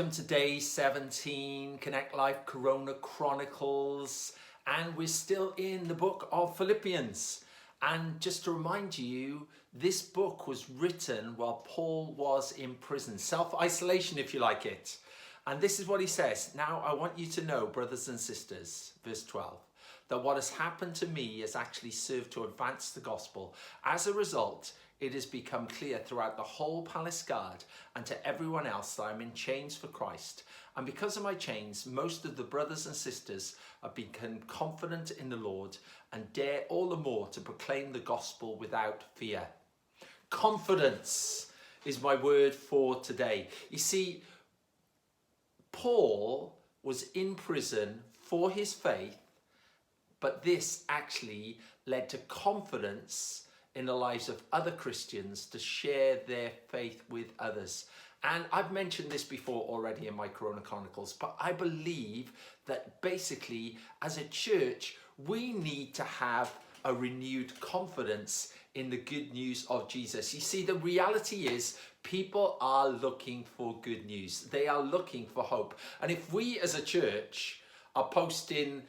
Welcome to day 17, Connect Life Corona Chronicles, and we're still in the book of Philippians. And just to remind you, this book was written while Paul was in prison, self-isolation if you like it. And this is what he says: "Now I want you to know, brothers and sisters," verse 12, "that what has happened to me has actually served to advance the gospel. As a result, it has become clear throughout the whole palace guard and to everyone else that I'm in chains for Christ. And because of my chains, most of the brothers and sisters have become confident in the Lord and dare all the more to proclaim the gospel without fear." Confidence is my word for today. You see, Paul was in prison for his faith, but this actually led to confidence in the lives of other Christians to share their faith with others. And I've mentioned this before already in my Corona Chronicles, but I believe that basically as a church, we need to have a renewed confidence in the good news of Jesus. You see, the reality is people are looking for good news. They are looking for hope. And if we as a church are posting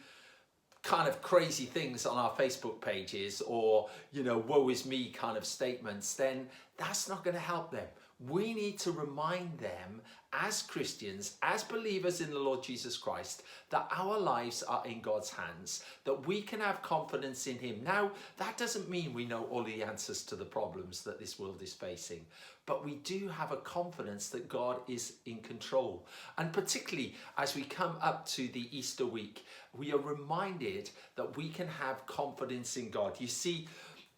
kind of crazy things on our Facebook pages or, woe is me kind of statements, then that's not going to help them. We need to remind them as Christians, as believers in the Lord Jesus Christ, that our lives are in God's hands, that we can have confidence in Him. Now, that doesn't mean we know all the answers to the problems that this world is facing, but we do have a confidence that God is in control. And particularly as we come up to the Easter week, we are reminded that we can have confidence in God. You see,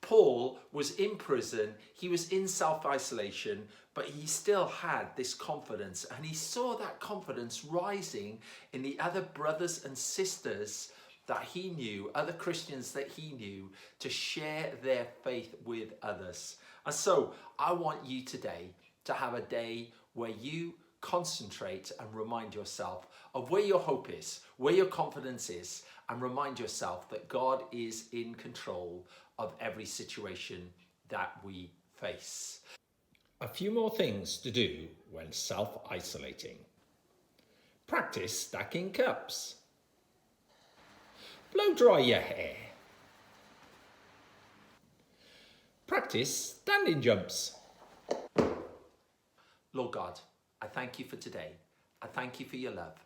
Paul was in prison, he was in self-isolation, but he still had this confidence, and he saw that confidence rising in the other brothers and sisters that he knew, other Christians that he knew, to share their faith with others. And so I want you today to have a day where you concentrate and remind yourself of where your hope is, where your confidence is, and remind yourself that God is in control of every situation that we face. A few more things to do when self-isolating. Practice stacking cups. Blow dry your hair. Practice standing jumps. Lord God, I thank you for today. I thank you for your love.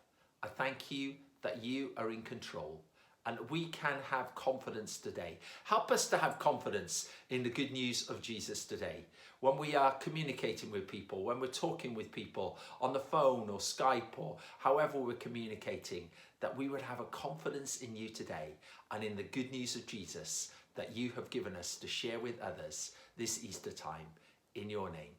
I thank you that you are in control and we can have confidence today. Help us to have confidence in the good news of Jesus today. When we are communicating with people, when we're talking with people on the phone or Skype or however we're communicating, that we would have a confidence in you today and in the good news of Jesus that you have given us to share with others this Easter time. In your name.